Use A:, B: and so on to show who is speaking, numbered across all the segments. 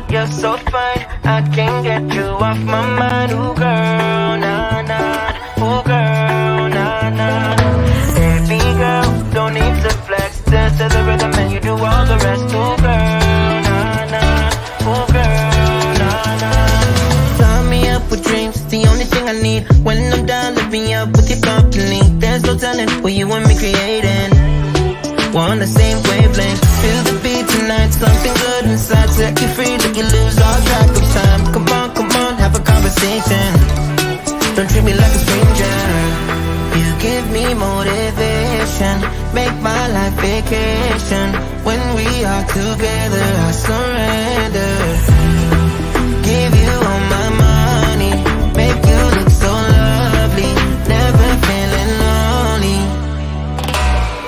A: you're so fine, I can't get you off my mind. Ooh girl, nah nah. Ooh girl, nah nah. Baby girl, don't need to flex. Dance to the rhythm and you do all the rest. Ooh girl, nah nah. Ooh girl, nah nah. Sign me up with dreams, the only thing I need. When I'm down, lift me up with your company. There's no telling what you want me creating. We're on the same wavelength. Feel the beat tonight, something good inside. Set you free, make you lose all track of time. Come on, have a conversation. Don't treat me like a stranger. You give me motivation, make my life vacation. When we are together, I surrender. Give you all my money, make you look so lovely. Never feeling lonely.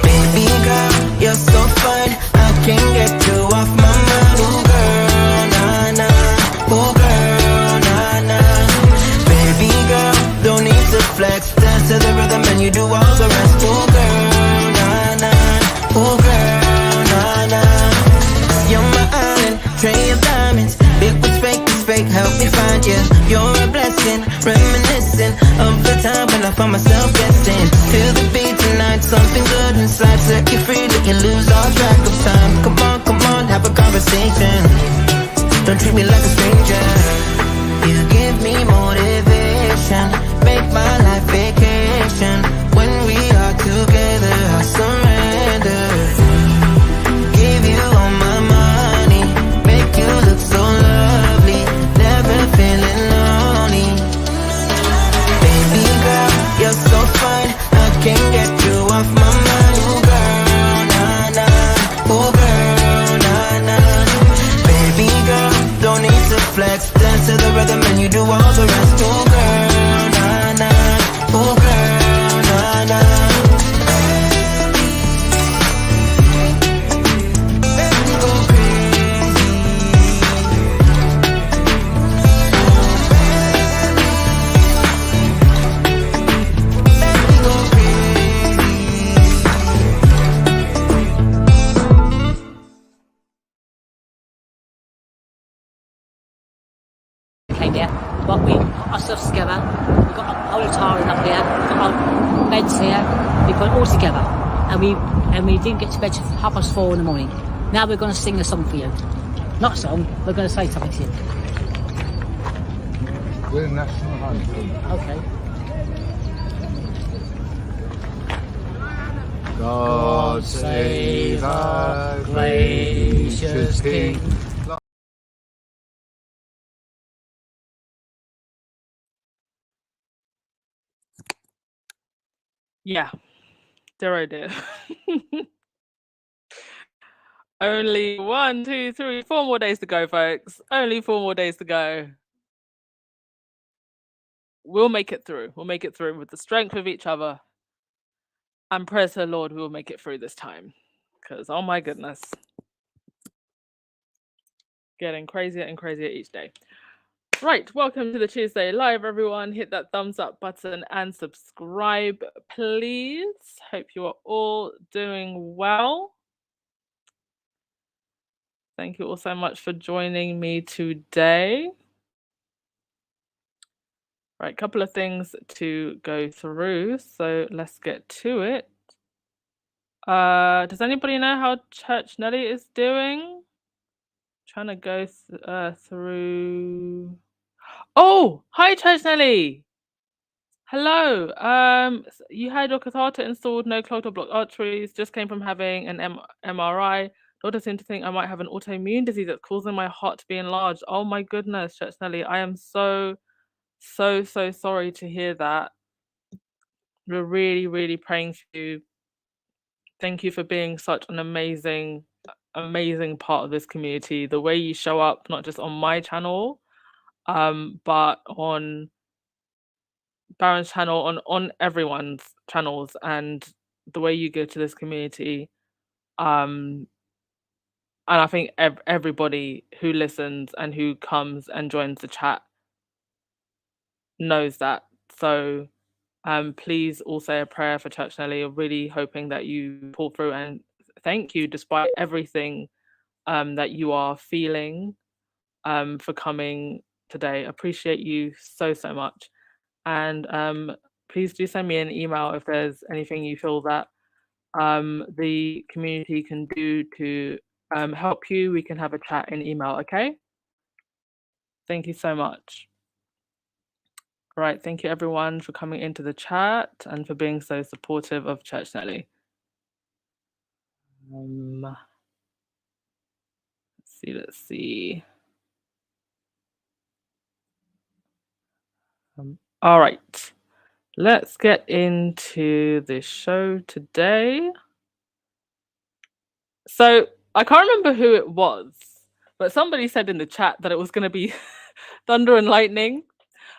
A: Baby girl, you're so fine, I can't get you off my mind. Ooh girl, nah nah. Ooh girl, nah nah. Baby girl, don't need to flex. Dance to the rhythm and you do all the rest. Ooh girl, nah nah. Ooh girl, nah nah. You're my island, tray of diamonds. Big what's fake, help me find you. You're a blessing, reminiscing of the time when I found myself guessing. Feel the beat tonight, something good inside. Set you free, let you lose all track of time. Come on, have a conversation. Don't treat me like a stranger. You give me motivation, make my life vacation. When we are together, I surrender. Give you all my money, make you look so lovely. Never feeling lonely. Baby girl, you're so fine, I can't get you off my mind. Ooh girl, nah nah. Ooh girl, nah nah. Baby girl, don't need to flex. Dance to the rhythm and you do all the rest. Ooh girl, nah nah. Ooh girl, nah nah.
B: Came here, but we put ourselves together. We've got our whole tiling up here, we've got our beds here, we put it all together. And we didn't get to bed till 4:30 in the morning. Now we're going to sing a song for you. Not a song, we're going to say something to you.
C: We're national anthem.
B: Okay.
C: God save our gracious King.
D: Yeah, there I did. Only 1, 2, 3, 4 more days to go, folks. Only 4 more days to go. We'll make it through. We'll make it through with the strength of each other. And praise the Lord, we will make it through this time. Because, oh my goodness. Getting crazier and crazier each day. Right, welcome to the Tuesday Live, everyone. Hit that thumbs up button and subscribe, please. Hope you are all doing well. Thank you all so much for joining me today. Right, couple of things to go through, so let's get to it. Does anybody know how Church Nelly is doing? Trying to go through. Oh, hi Church Nelly. Hello. You had your catheter installed, no clogged or blocked arteries. Just came from having an MRI. Doctors seem to think I might have an autoimmune disease that's causing my heart to be enlarged. Oh my goodness, Church Nelly, I am so sorry to hear that. We're really, really praying for you. Thank you for being such an amazing part of this community. The way you show up, not just on my channel, but on Baron's channel, on everyone's channels, and the way you go to this community. And I think everybody who listens and who comes and joins the chat knows that. So please all say a prayer for Church Nelly. I'm really hoping that you pull through, and thank you despite everything that you are feeling. for coming today. Appreciate you so much. And please do send me an email if there's anything you feel that the community can do to help you. We can have a chat in email, okay? Thank you so much. Right, thank you everyone for coming into the chat and for being so supportive of Church Nelly. Let's see. All right, let's get into the show today. So I can't remember who it was, but somebody said in the chat that it was going to be thunder and lightning.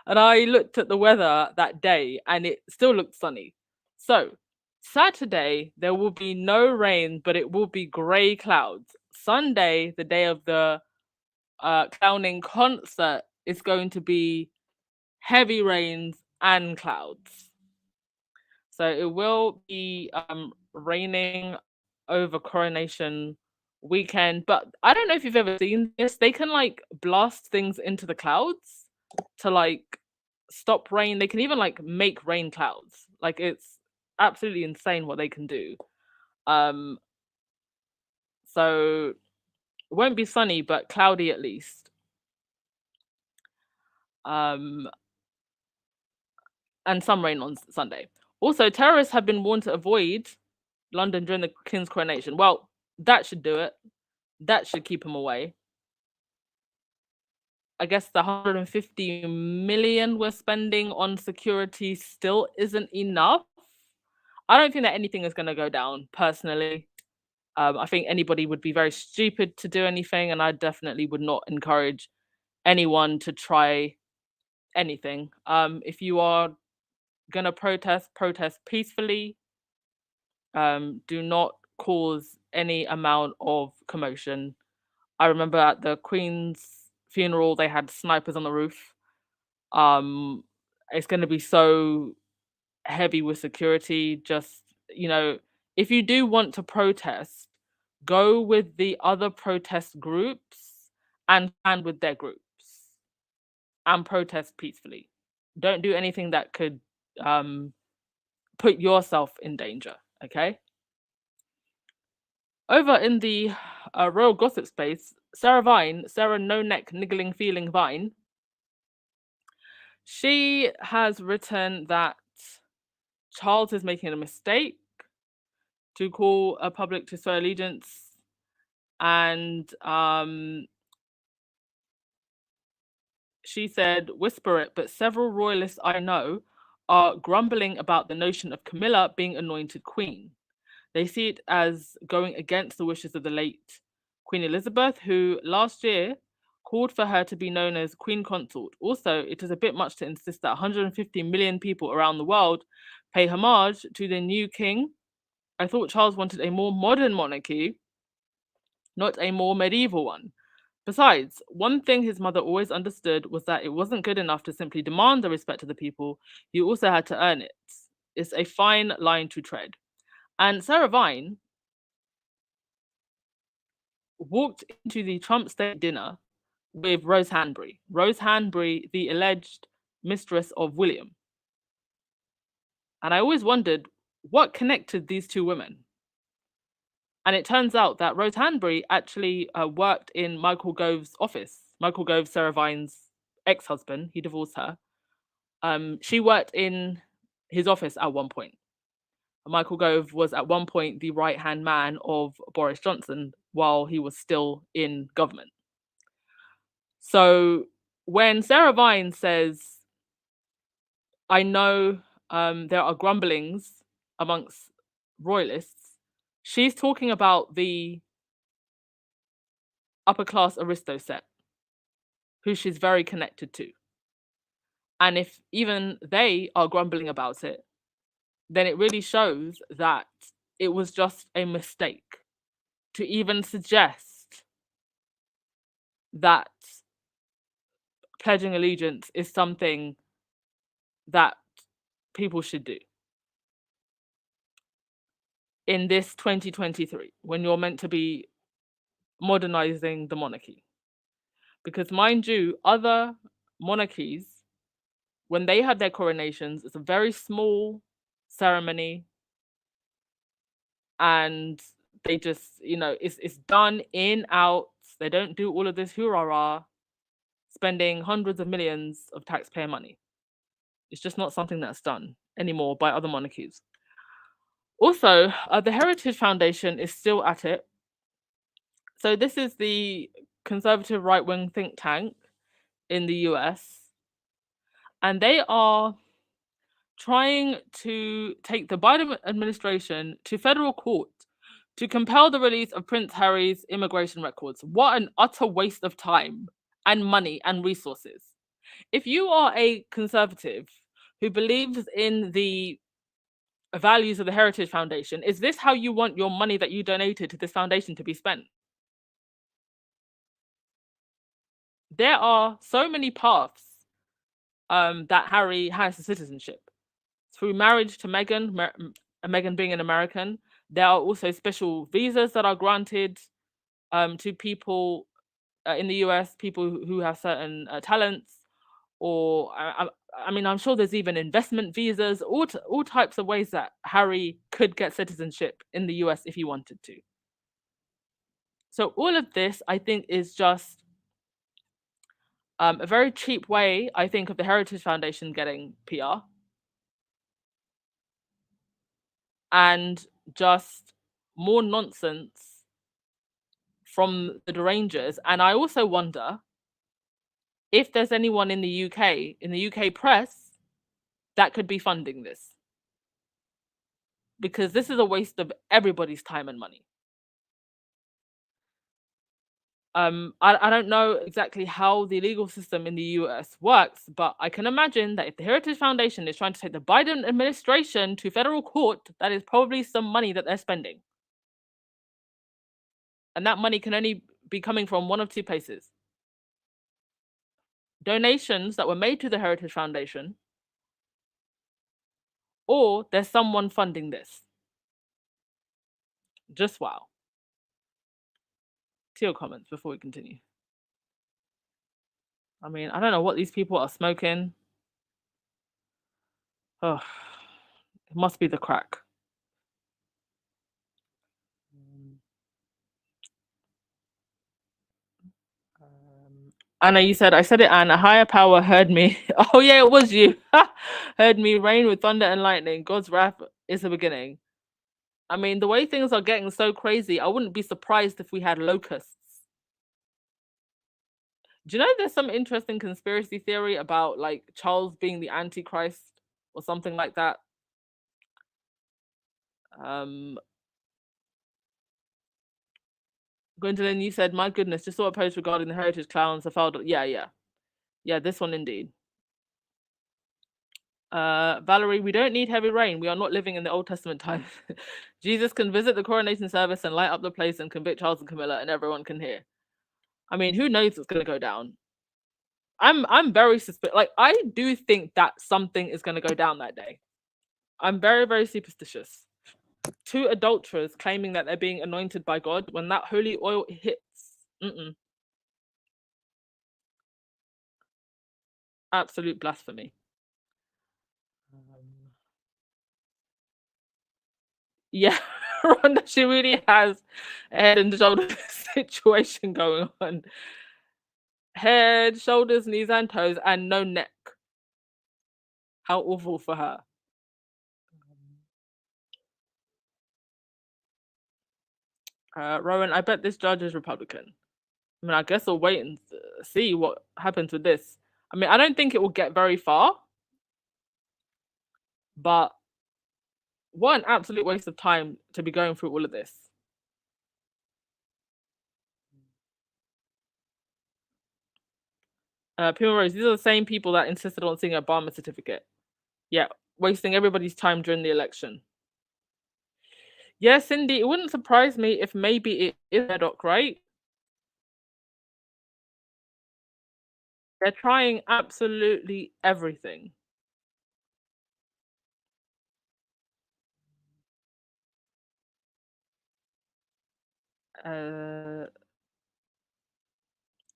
D: And I looked at the weather that day and it still looked sunny. So Saturday, there will be no rain, but it will be grey clouds. Sunday, the day of the clowning concert, is going to be heavy rains and clouds. So it will be raining over Coronation weekend. But I don't know if you've ever seen this. They can like blast things into the clouds to like stop rain. They can even like make rain clouds. Like it's absolutely insane what they can do. So it won't be sunny, but cloudy at least. And some rain on Sunday. Also, terrorists have been warned to avoid London during the King's coronation. Well, that should do it. That should keep them away. I guess the 150 million we're spending on security still isn't enough. I don't think that anything is going to go down, personally. I think anybody would be very stupid to do anything, and I definitely would not encourage anyone to try anything. If you are going to protest peacefully. Do not cause any amount of commotion. I remember at the Queen's funeral, they had snipers on the roof. It's going to be so heavy with security. Just, if you do want to protest, go with the other protest groups and stand with their groups and protest peacefully. Don't do anything that could put yourself in danger, okay? Over in the royal gossip space, Sarah No Neck Niggling Feeling Vine, she has written that Charles is making a mistake to call a public to swear allegiance, and she said, "Whisper it, but several royalists I know are grumbling about the notion of Camilla being anointed queen. They see it as going against the wishes of the late Queen Elizabeth, who last year called for her to be known as Queen Consort. Also, it is a bit much to insist that 150 million people around the world pay homage to the new king. I thought Charles wanted a more modern monarchy, not a more medieval one. Besides, one thing his mother always understood was that it wasn't good enough to simply demand the respect of the people, you also had to earn it. It's a fine line to tread." And Sarah Vine walked into the Trump state dinner with Rose Hanbury. Rose Hanbury, the alleged mistress of William. And I always wondered what connected these two women. And it turns out that Rose Hanbury actually worked in Michael Gove's office. Michael Gove, Sarah Vine's ex-husband, he divorced her. She worked in his office at one point. Michael Gove was at one point the right-hand man of Boris Johnson while he was still in government. So when Sarah Vine says, "I know there are grumblings amongst royalists," she's talking about the upper class aristo set, who she's very connected to. And if even they are grumbling about it, then it really shows that it was just a mistake to even suggest that pledging allegiance is something that people should do in this 2023, when you're meant to be modernizing the monarchy. Because, mind you, other monarchies, when they had their coronations, it's a very small ceremony, and they just, it's done in, out. They don't do all of this hoorah, spending hundreds of millions of taxpayer money. It's just not something that's done anymore by other monarchies. Also, the Heritage Foundation is still at it. So this is the conservative right-wing think tank in the US, and they are trying to take the Biden administration to federal court to compel the release of Prince Harry's immigration records. What an utter waste of time and money and resources. If you are a conservative who believes in the values of the Heritage Foundation, is this how you want your money that you donated to this foundation to be spent? There are so many paths that Harry has to citizenship. Through marriage to Meghan, Meghan being an American, there are also special visas that are granted to people in the US, people who have certain talents, or I mean, I'm sure there's even investment visas, all types of ways that Harry could get citizenship in the US if he wanted to. So all of this, I think, is just a very cheap way, I think, of the Heritage Foundation getting PR, and just more nonsense from the derangers. And I also wonder if there's anyone in the UK, in the UK press, that could be funding this, because this is a waste of everybody's time and money. I don't know exactly how the legal system in the US works, but I can imagine that if the Heritage Foundation is trying to take the Biden administration to federal court, that is probably some money that they're spending. And that money can only be coming from one of two places: donations that were made to the Heritage Foundation, or there's someone funding this. Just wow. To your comments before we continue. I mean, I don't know what these people are smoking. Oh, it must be the crack. Anna, you said, I said it, Anna. A higher power heard me. Oh, yeah, it was you. Heard me rain with thunder and lightning. God's wrath is the beginning. I mean, the way things are getting so crazy, I wouldn't be surprised if we had locusts. Do you know there's some interesting conspiracy theory about like Charles being the Antichrist or something like that? Gwendolyn, you said, my goodness, just saw a post regarding the heritage clowns. I felt, yeah, this one indeed. Valerie, we don't need heavy rain. We are not living in the Old Testament times. Jesus can visit the coronation service and light up the place and convict Charles and Camilla, and everyone can hear. I mean, who knows what's going to go down? I'm very suspicious. Like, I do think that something is going to go down that day. I'm very, very superstitious. Two adulterers claiming that they're being anointed by God when that holy oil hits. Absolute blasphemy. Yeah, Rhonda, she really has a head and shoulders situation going on. Head, shoulders, knees, and toes, and no neck. How awful for her. Rowan, I bet this judge is Republican. I mean, I guess we'll wait and see what happens with this. I mean, I don't think it will get very far, but what an absolute waste of time to be going through all of this. Puma Rose, these are the same people that insisted on seeing Obama certificate. Yeah, wasting everybody's time during the election. Yeah, Cindy, it wouldn't surprise me if maybe it is Murdoch, right? They're trying absolutely everything.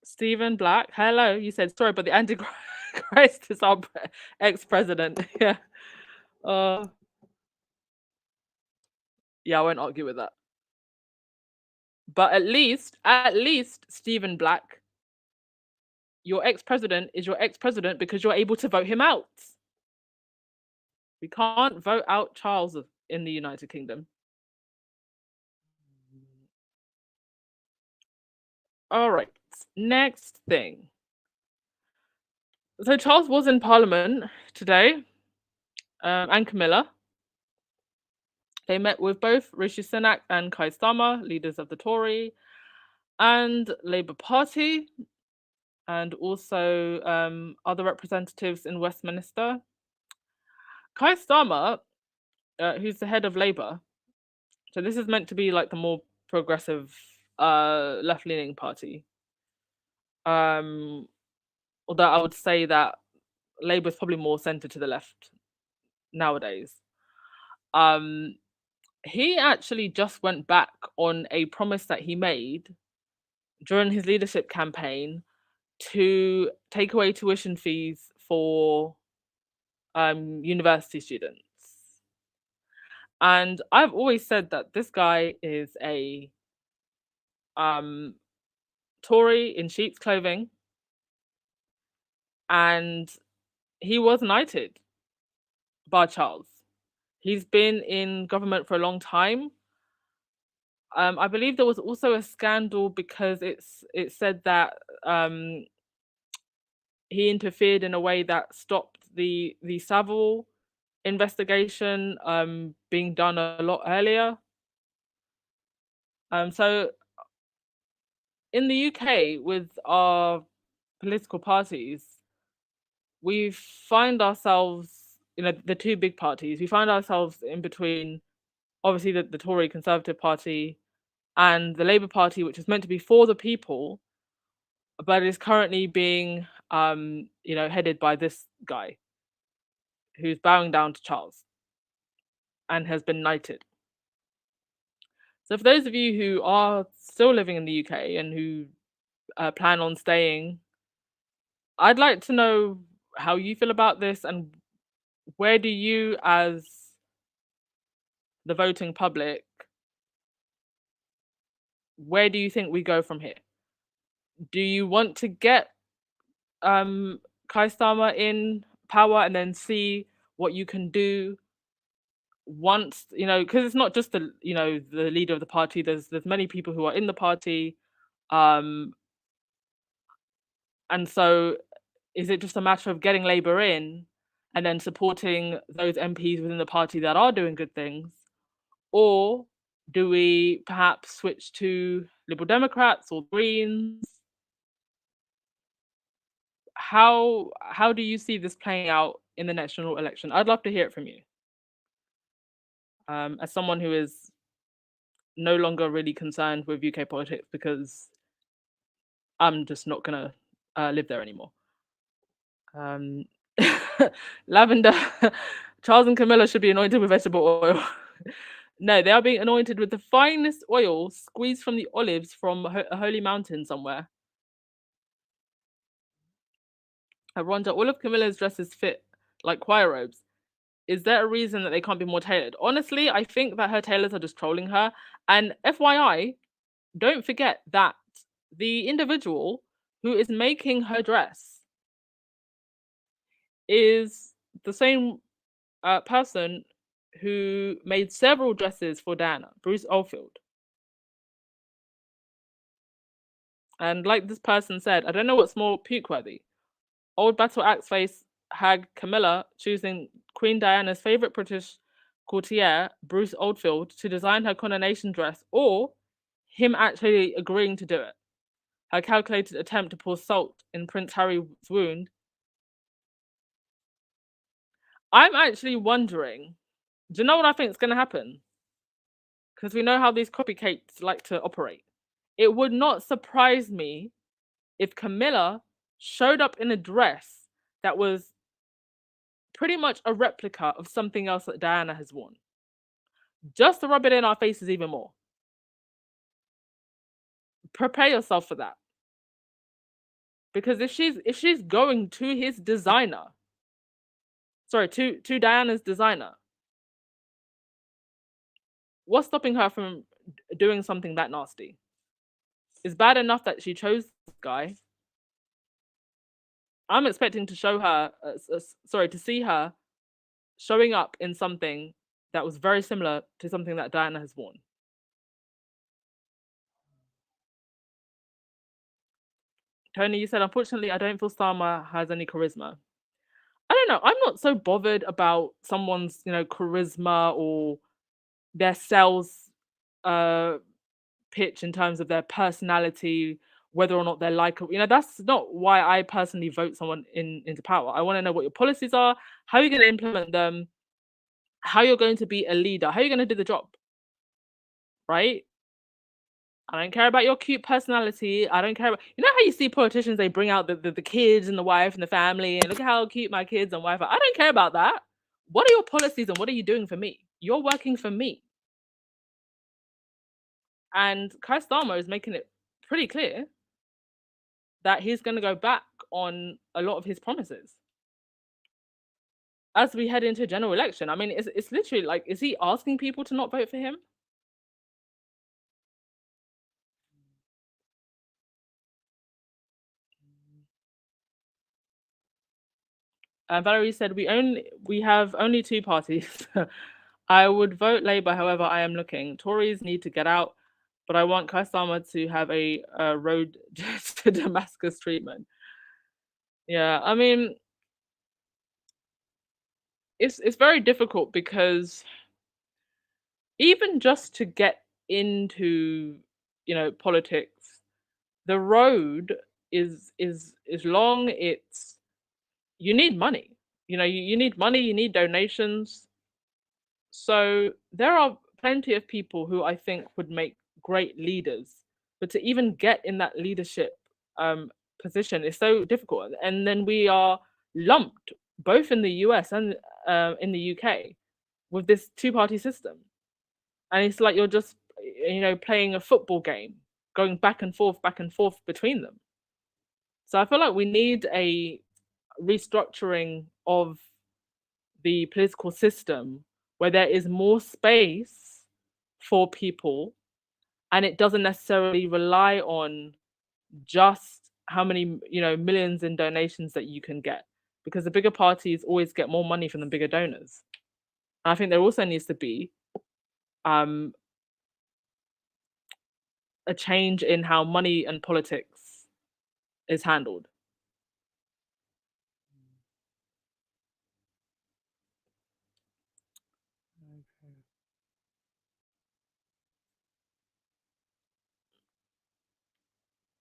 D: Stephen Black. Hello. You said sorry, but the Antichrist is our ex-president. Yeah. Uh. Yeah, I won't argue with that. But at least Stephen Black, your ex-president is your ex-president because you're able to vote him out. We can't vote out Charles in the United Kingdom. All right. Next thing. So Charles was in Parliament today, and Camilla. They met with both Rishi Sunak and Keir Starmer, leaders of the Tory and Labour Party, and also other representatives in Westminster. Keir Starmer, who's the head of Labour, so this is meant to be like the more progressive, left-leaning party. Although I would say that Labour is probably more centred to the left nowadays. He actually just went back on a promise that he made during his leadership campaign to take away tuition fees for university students. And I've always said that this guy is a Tory in sheep's clothing, and he was knighted by Charles. He's been in government for a long time. I believe there was also a scandal because it said that he interfered in a way that stopped the Savile investigation being done a lot earlier. So in the UK, with our political parties, we find ourselves, the two big parties, we find ourselves in between, obviously, the Tory Conservative Party and the Labour Party, which is meant to be for the people, but is currently being, headed by this guy who's bowing down to Charles and has been knighted. So for those of you who are still living in the UK and who plan on staying, I'd like to know how you feel about this, and where do you, as the voting public, where do you think we go from here? Do you want to get Keir Starmer in power and then see what you can do once, because it's not just the leader of the party. There's many people who are in the party, and so is it just a matter of getting Labour in and then supporting those MPs within the party that are doing good things, or do we perhaps switch to Liberal Democrats or Greens? How do you see this playing out in the next general election? I'd love to hear it from you. As someone who is no longer really concerned with UK politics because I'm just not gonna live there anymore. Lavender, Charles and Camilla should be anointed with vegetable oil. No, they are being anointed with the finest oil squeezed from the olives from a holy mountain somewhere. Rhonda, all of Camilla's dresses fit like choir robes. Is there a reason that they can't be more tailored? Honestly, I think that her tailors are just trolling her. And FYI, don't forget that the individual who is making her dress is the same person who made several dresses for Diana, Bruce Oldfield. And like this person said, I don't know what's more puke-worthy. Old battle axe face hag Camilla choosing Queen Diana's favourite British courtier, Bruce Oldfield, to design her coronation dress, or him actually agreeing to do it. Her calculated attempt to pour salt in Prince Harry's wound. I'm actually wondering, do you know what I think is going to happen? Because we know how these copycats like to operate. It would not surprise me if Camilla showed up in a dress that was pretty much a replica of something else that Diana has worn, just to rub it in our faces even more. Prepare yourself for that. Because if she's going to his designer, sorry, to Diana's designer, what's stopping her from doing something that nasty? It's bad enough that she chose this guy. I'm expecting to show her, to see her showing up in something that was very similar to something that Diana has worn. Tony, you said, unfortunately, I don't feel Starmer has any charisma. I don't know. I'm not so bothered about someone's, charisma or their sales pitch in terms of their personality, whether or not they're likable. That's not why I personally vote someone into power. I want to know what your policies are, how you're going to implement them, how you're going to be a leader, how you're going to do the job, right? I don't care about your cute personality. I don't care about, how you see politicians, they bring out the kids and the wife and the family, and look at how cute my kids and wife are. I don't care about that. What are your policies and what are you doing for me? You're working for me. And Keir Starmer is making it pretty clear that he's going to go back on a lot of his promises as we head into a general election. I mean, it's literally like, is he asking people to not vote for him? Valerie said, we have only two parties. I would vote Labour, however, I am looking. Tories need to get out, but I want Keir Starmer to have a road to Damascus treatment. Yeah, I mean, it's very difficult because even just to get into politics, the road is long. You need money. You need money. You need donations. So there are plenty of people who I think would make great leaders, but to even get in that leadership position is so difficult. And then we are lumped both in the US and in the UK with this two-party system, and it's like you're just playing a football game, going back and forth between them. So I feel like we need a restructuring of the political system where there is more space for people, and it doesn't necessarily rely on just how many millions in donations that you can get, because the bigger parties always get more money from the bigger donors. And I think there also needs to be a change in how money and politics is handled.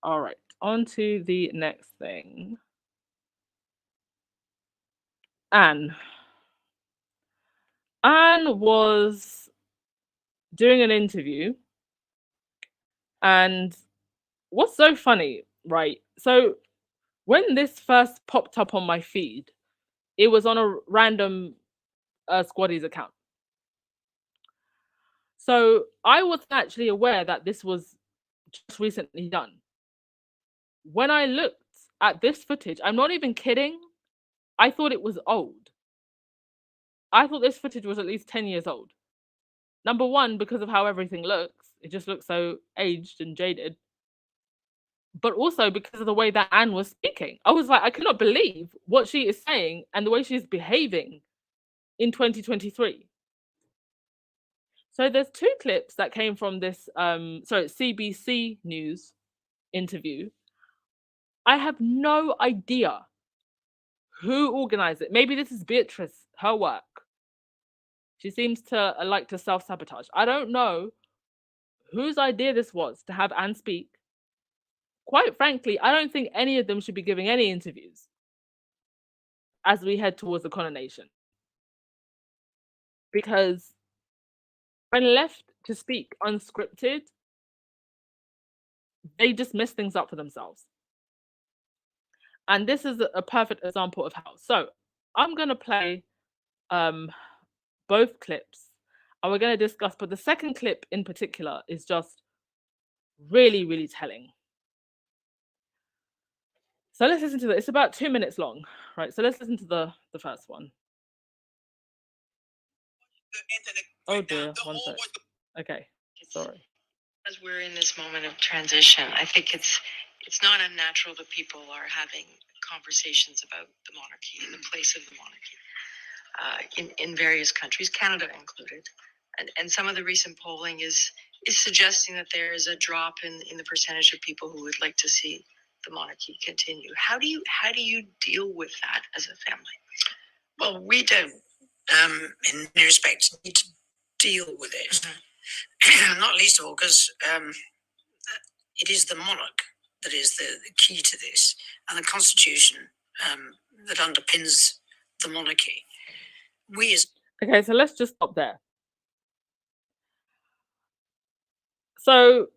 D: All right, on to the next thing. Anne was doing an interview, and what's so funny, right? So when this first popped up on my feed, it was on a random Squaddies account. So I wasn't actually aware that this was just recently done. When I looked at this footage, I'm not even kidding, I thought it was old. I thought this footage was at least 10 years old. Number one, because of how everything looks. It just looks so aged and jaded. But also because of the way that Anne was speaking. I was like, I cannot believe what she is saying and the way she's behaving in 2023. So there's two clips that came from this CBC News interview. I have no idea who organized it. Maybe this is Beatrice, her work. She seems to like to self-sabotage. I don't know whose idea this was to have Anne speak. Quite frankly, I don't think any of them should be giving any interviews as we head towards the coronation. Because when left to speak unscripted, they just mess things up for themselves. And this is a perfect example of how. So I'm going to play both clips and we're going to discuss, but the second clip in particular is just really, really telling. So let's listen to it. It's about 2 minutes long, right? So let's listen to the first one. Oh dear, one sec. Okay, sorry.
E: As we're in this moment of transition, I think it's not unnatural that people are having conversations about the monarchy and the place of the monarchy in various countries, Canada included. And some of the recent polling is suggesting that there is a drop in the percentage of people who would like to see the monarchy continue. How do you deal with that as a family?
F: Well, we don't, in many respects, need to deal with it. Not least of all because it is the monarch that is the key to this, and the constitution that underpins the monarchy. We as
D: Okay, so let's just stop there. So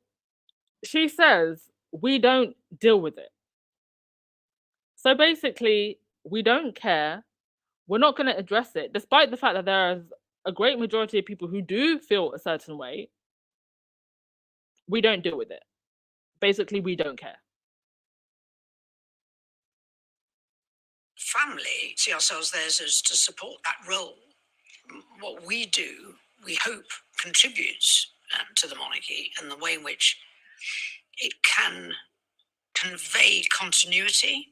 D: she says we don't deal with it. So basically, we don't care. We're not going to address it, despite the fact that there is a great majority of people who do feel a certain way. We don't deal with it. Basically, we don't care.
F: family see ourselves there as to support that role. What we do, we hope, contributes to the monarchy and the way in which it can convey continuity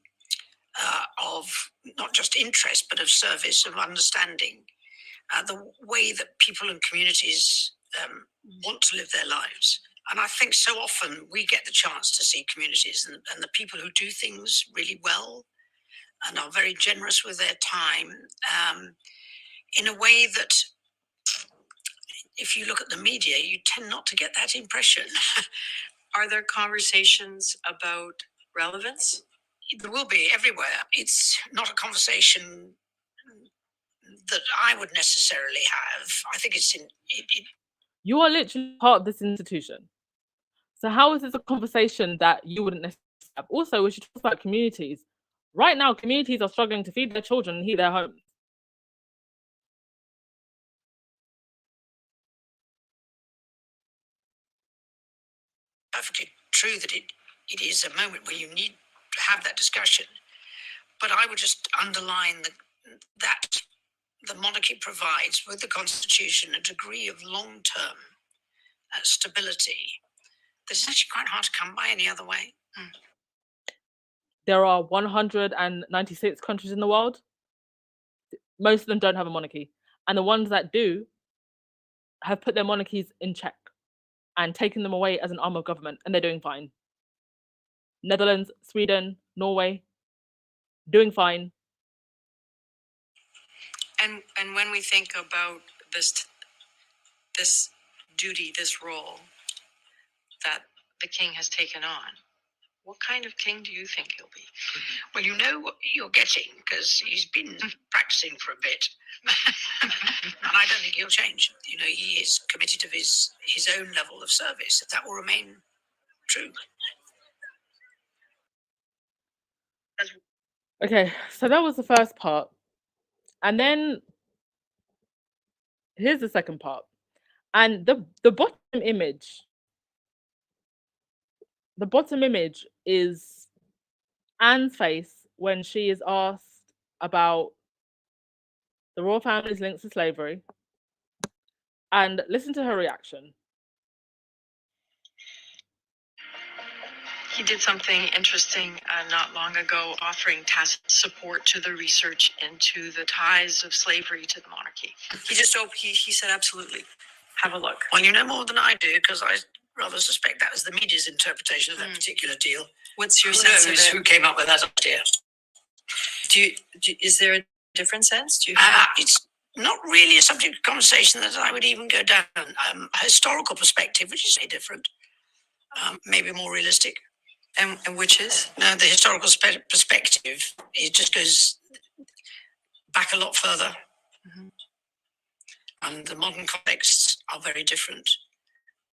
F: of not just interest, but of service, of understanding, the way that people and communities want to live their lives. And I think so often we get the chance to see communities and the people who do things really well and are very generous with their time in a way that, if you look at the media, you tend not to get that impression.
E: Are there conversations about relevance?
F: There will be everywhere. It's not a conversation that I would necessarily have. I think it's
D: You are literally part of this institution. So how is this a conversation that you wouldn't necessarily have? Also, we should talk about communities. Right now, communities are struggling to feed their children and heat their homes.
F: perfectly true that it is a moment where you need to have that discussion. But I would just underline that the monarchy provides, with the constitution, a degree of long-term stability that is actually quite hard to come by any other way.
D: There are 196 countries in the world. Most of them don't have a monarchy. And the ones that do have put their monarchies in check and taken them away as an arm of government, and they're doing fine. Netherlands, Sweden, Norway, doing fine.
E: And when we think about this duty, this role that the king has taken on, what kind of king do you think he'll be?
F: Well, you know what you're getting because he's been practicing for a bit. And I don't think he'll change. You know, he is committed of his own level of service. That will remain true.
D: Okay, so that was the first part. And then here's the second part. And the bottom image is Anne's face when she is asked about the royal family's links to slavery. And listen to her reaction.
E: He did something interesting not long ago, offering tacit support to the research into the ties of slavery to the monarchy. He said, absolutely. Have a look.
F: Well, you know more than I do because I rather suspect that was the media's interpretation of that particular deal.
E: What's your
F: Who
E: sense
F: knows
E: of it?
F: who came up with that idea?
E: Is there a different sense? Do you
F: It's not really a subject of conversation that I would even go down. A historical perspective, which is very different, maybe more realistic.
E: and which is?
F: No, the historical perspective, it just goes back a lot further.
E: Mhm.
F: And the modern contexts are very different.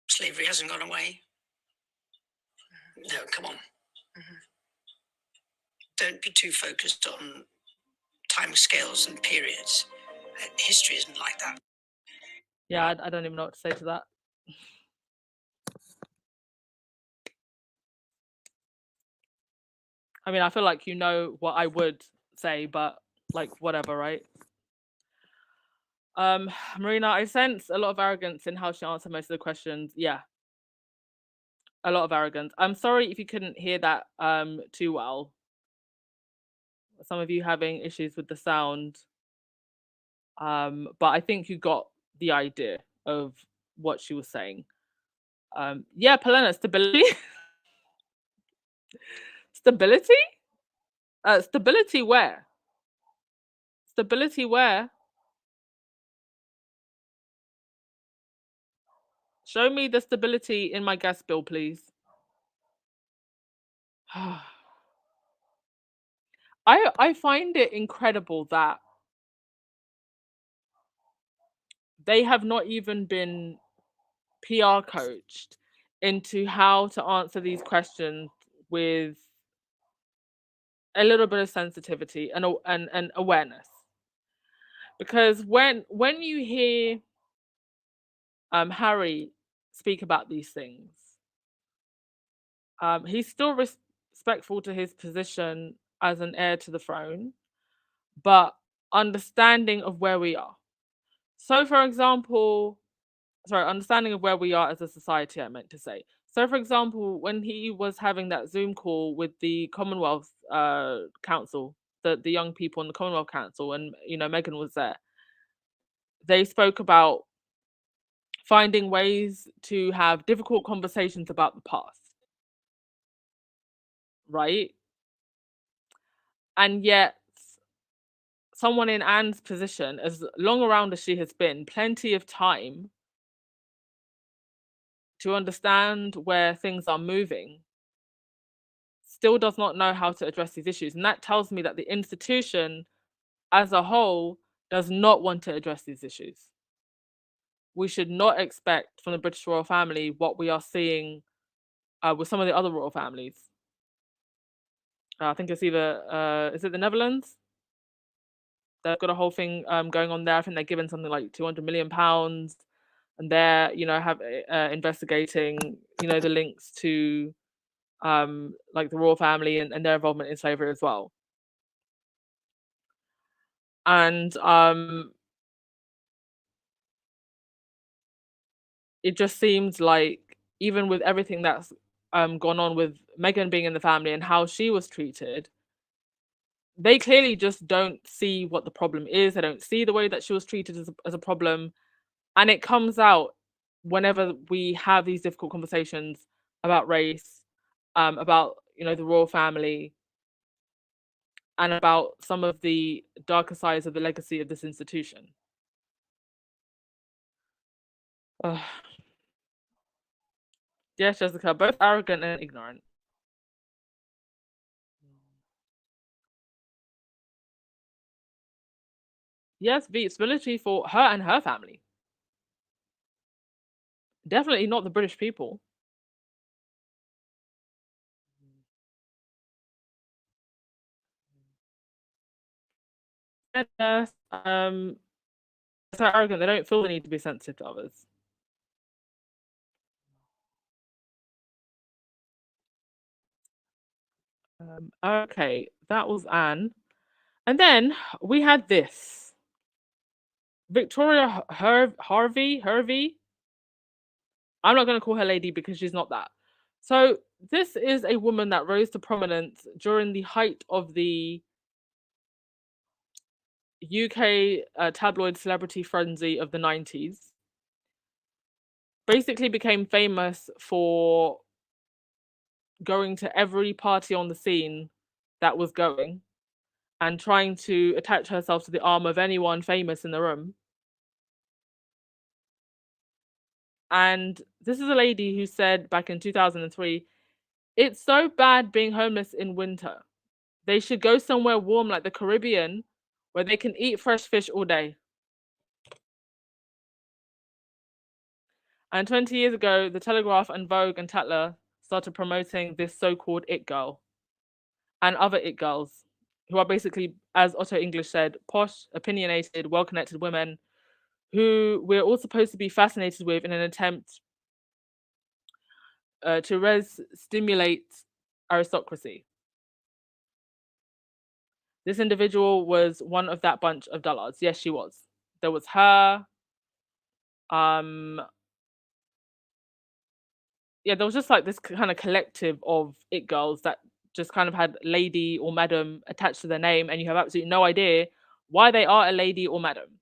F: Slavery hasn't gone away. No, come on.
E: Mhm.
F: Don't be too focused on time scales and periods. History isn't like that.
D: Yeah, I don't even know what to say to that. I mean, I feel like you know what I would say, but like whatever, right? Marina, I sense a lot of arrogance in how she answered most of the questions. Yeah, a lot of arrogance. I'm sorry if you couldn't hear that too well. Some of you having issues with the sound. But I think you got the idea of what she was saying. Yeah, Palena, stability. Stability? Stability where? Stability where? Show me the stability in my gas bill, please. I find it incredible that they have not even been PR coached into how to answer these questions with a little bit of sensitivity and awareness. Because when you hear Harry speak about these things, he's still respectful to his position as an heir to the throne, but understanding of where we are. So, for example, sorry, understanding of where we are as a society, I meant to say. So, for example, when he was having that Zoom call with the Commonwealth Council, the young people in the Commonwealth Council, and Megan was there, they spoke about finding ways to have difficult conversations about the past, right? And yet, someone in Anne's position, as long around as she has been, plenty of time to understand where things are moving, still does not know how to address these issues. And that tells me that the institution as a whole does not want to address these issues. We should not expect from the British royal family what we are seeing with some of the other royal families. I think it's either, is it the Netherlands? They've got a whole thing going on there. I think they're given something like £200 million, and they're have investigating the links to like the royal family and their involvement in slavery as well. And it just seems like even with everything that's gone on with Meghan being in the family and how she was treated, they clearly just don't see what the problem is. They don't see the way that she was treated as a problem. And it comes out whenever we have these difficult conversations about race, about the royal family, and about some of the darker sides of the legacy of this institution. Ugh. Yes, Jessica, both arrogant and ignorant. Yes, visibility for her and her family. Definitely not the British people. And so arrogant, they don't feel the need to be sensitive to others. Okay, that was Anne. And then we had this. Victoria Harvey. I'm not going to call her lady because she's not that. So this is a woman that rose to prominence during the height of the UK tabloid celebrity frenzy of the 90s. Basically became famous for going to every party on the scene that was going and trying to attach herself to the arm of anyone famous in the room. And this is a lady who said back in 2003, it's so bad being homeless in winter. They should go somewhere warm like the Caribbean where they can eat fresh fish all day. And 20 years ago, the Telegraph and Vogue and Tatler started promoting this so-called it girl and other it girls who are basically, as Otto English said, posh, opinionated, well-connected women who we're all supposed to be fascinated with in an attempt to stimulate aristocracy. This individual was one of that bunch of dullards. Yes, she was. There was her. Yeah, there was just like this kind of collective of it girls that just kind of had lady or madam attached to their name, and you have absolutely no idea why they are a lady or madam.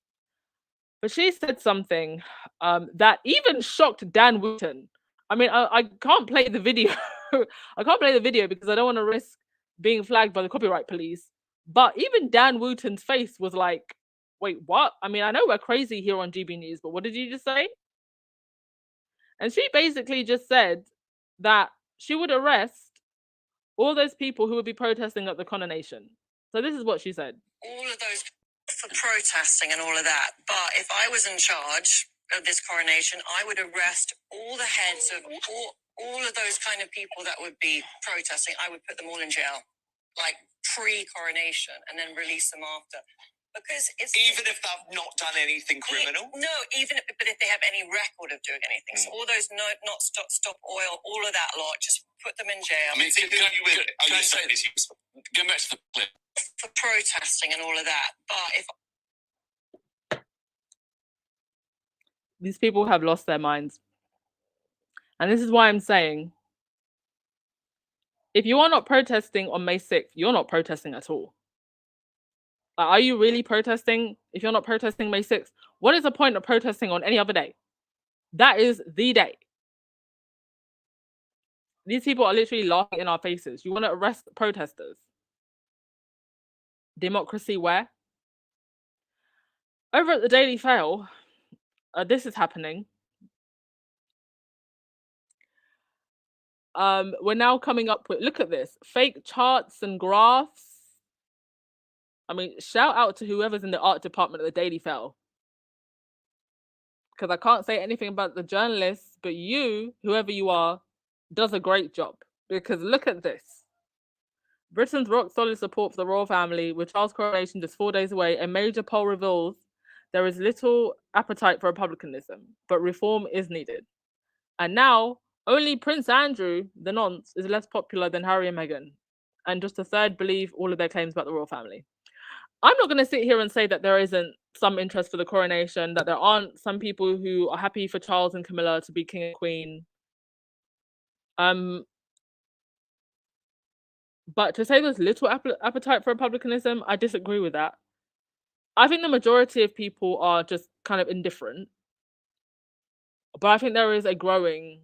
D: But she said something that even shocked Dan Wooten. I mean, I can't play the video. I can't play the video because I don't want to risk being flagged by the copyright police. But even Dan Wooten's face was like, wait, what? I mean, I know we're crazy here on GB News, but what did you just say? And she basically just said that she would arrest all those people who would be protesting at the Coronation. So this is what she said.
F: All of those for protesting and all of that. But if I was in charge of this coronation, I would arrest all the heads of all of those kind of people that would be protesting. I would put them all in jail, like pre-coronation, and then release them after. Because it's
G: even if they've not done anything criminal.
F: But if they have any record of doing anything, so all those not stop oil, all of that lot, just put them in jail.
G: I mean, can I say this? Go back to the clip.
F: For protesting and all of that. But if
D: these people have lost their minds, and this is why I'm saying, if you are not protesting on May 6th, you're not protesting at all. Are you really protesting if you're not protesting May 6th? What is the point of protesting on any other day? That is the day. These people are literally laughing in our faces. You want to arrest protesters? Democracy where? Over at the Daily Fail, this is happening. We're now coming up with, look at this, fake charts and graphs. I mean, shout out to whoever's in the art department of the Daily Fail. Because I can't say anything about the journalists, but you, whoever you are, does a great job. Because look at this. Britain's rock-solid support for the royal family, with Charles' coronation just 4 days away, a major poll reveals there is little appetite for republicanism, but reform is needed. And now, only Prince Andrew, the nonce, is less popular than Harry and Meghan. And just a third believe all of their claims about the royal family. I'm not going to sit here and say that there isn't some interest for the coronation, that there aren't some people who are happy for Charles and Camilla to be king and queen. But to say there's little appetite for republicanism, I disagree with that. I think the majority of people are just kind of indifferent. But I think there is a growing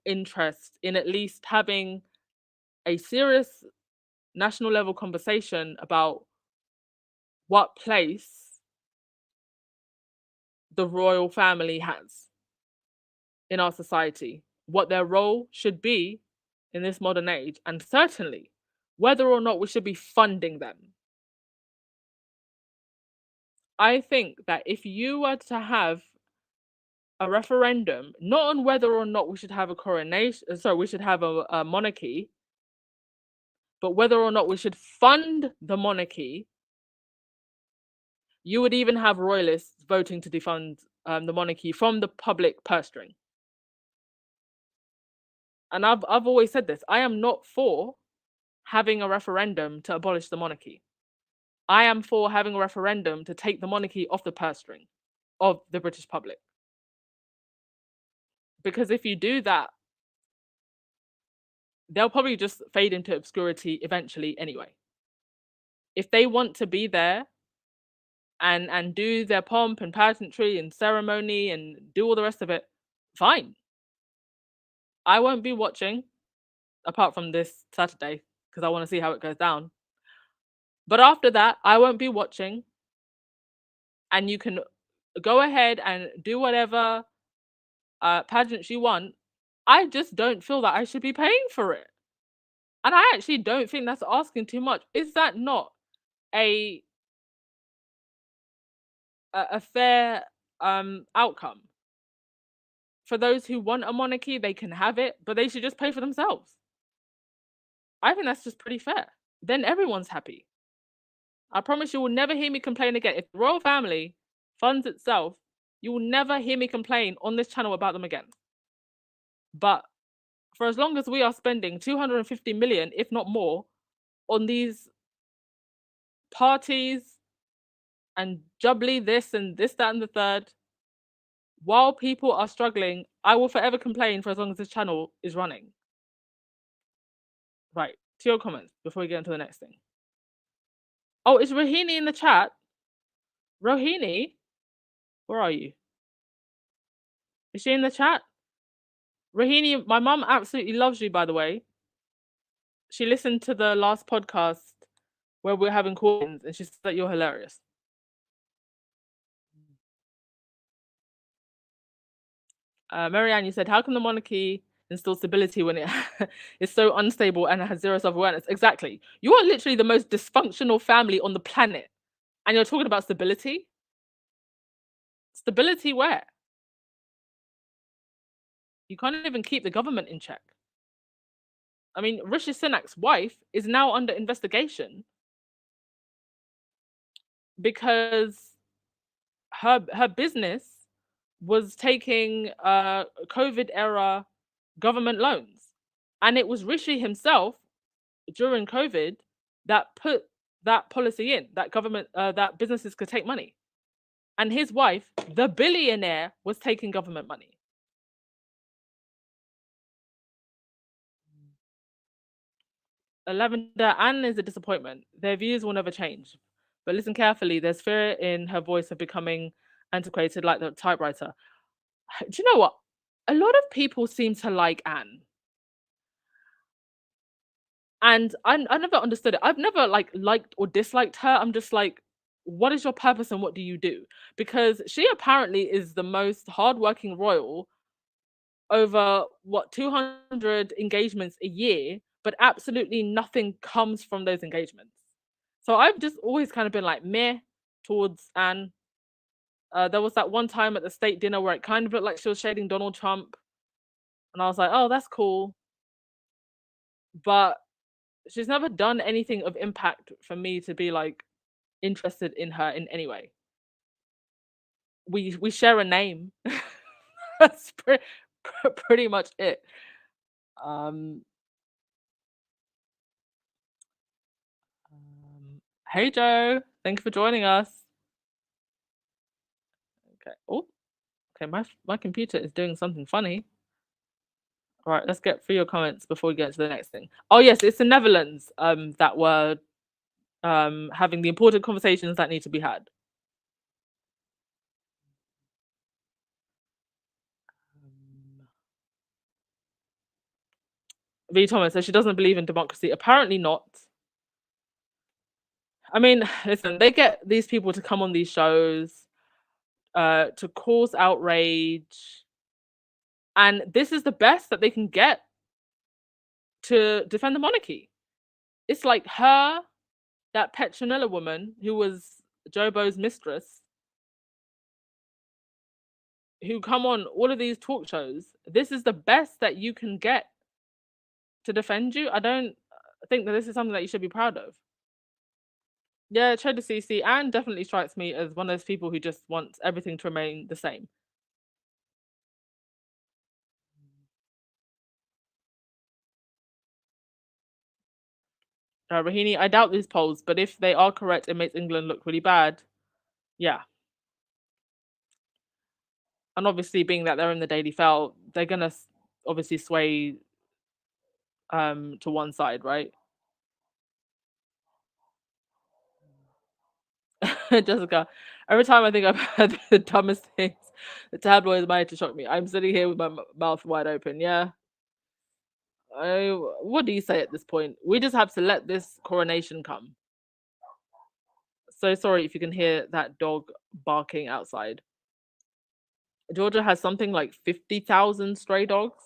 D: interest in at least having a serious national level conversation about what place the royal family has in our society, what their role should be in this modern age, and certainly whether or not we should be funding them. I think that if you were to have a referendum, not on whether or not we should have a coronation, we should have a monarchy, but whether or not we should fund the monarchy, you would even have royalists voting to defund the monarchy from the public purse string. And I've always said this, I am not for having a referendum to abolish the monarchy. I am for having a referendum to take the monarchy off the purse string of the British public. Because if you do that, they'll probably just fade into obscurity eventually anyway. If they want to be there and do their pomp and pageantry and ceremony and do all the rest of it, fine. I won't be watching, apart from this Saturday, because I want to see how it goes down. But after that, I won't be watching. And you can go ahead and do whatever pageants you want. I just don't feel that I should be paying for it. And I actually don't think that's asking too much. Is that not a fair outcome? For those who want a monarchy, they can have it, but they should just pay for themselves. I think that's just pretty fair. Then everyone's happy. I promise you will never hear me complain again. If the royal family funds itself, you will never hear me complain on this channel about them again. But for as long as we are spending 250 million, if not more, on these parties and jubbly this and this, that, and the third. While people are struggling, I will forever complain for as long as this channel is running. Right, to your comments before we get into the next thing. Oh, is Rohini in the chat? Rohini? Where are you? Is she in the chat? Rohini, my mum absolutely loves you, by the way. She listened to the last podcast where we're having call-ins and she said that you're hilarious. Marianne, you said, how can the monarchy instill stability when it is so unstable and has zero self-awareness? Exactly. You are literally the most dysfunctional family on the planet. And you're talking about stability? Stability where? You can't even keep the government in check. I mean, Rishi Sunak's wife is now under investigation because her business was taking COVID era government loans. And it was Rishi himself during COVID that put that policy in, that government, that businesses could take money. And his wife, the billionaire, was taking government money. Lavender, Anne is a disappointment. Their views will never change. But listen carefully, there's fear in her voice of becoming antiquated like the typewriter. Do you know what? A lot of people seem to like Anne. And I never understood it. I've never liked or disliked her. I'm just like, what is your purpose and what do you do? Because she apparently is the most hardworking royal over 200 engagements a year, but absolutely nothing comes from those engagements. So I've just always kind of been like meh towards Anne. There was that one time at the state dinner where it kind of looked like she was shading Donald Trump, and I was like, oh, that's cool. But she's never done anything of impact for me to be like interested in her in any way. We share a name. That's pretty much it. Hey Joe, thank you for joining us. Okay. Oh, okay. My computer is doing something funny. All right, let's get through your comments before we get to the next thing. Oh yes, it's the Netherlands that were having the important conversations that need to be had. V Thomas says she doesn't believe in democracy. Apparently not. I mean, listen, they get these people to come on these shows to cause outrage, and this is the best that they can get to defend the monarchy. It's like her, that Petronella woman who was Jobo's mistress, who come on all of these talk shows. This is the best that you can get to defend you. I don't think that this is something that you should be proud of. Yeah, Cheddar CC, Anne definitely strikes me as one of those people who just wants everything to remain the same. Rahini, I doubt these polls, but if they are correct, it makes England look really bad. Yeah. And obviously, being that they're in the Daily Fell, they're gonna obviously sway to one side, right? Jessica, every time I think I've heard the dumbest things, the tabloids managed to shock me. I'm sitting here with my mouth wide open. Yeah. What do you say at this point? We just have to let this coronation come. So sorry if you can hear that dog barking outside. Georgia has something like 50,000 stray dogs.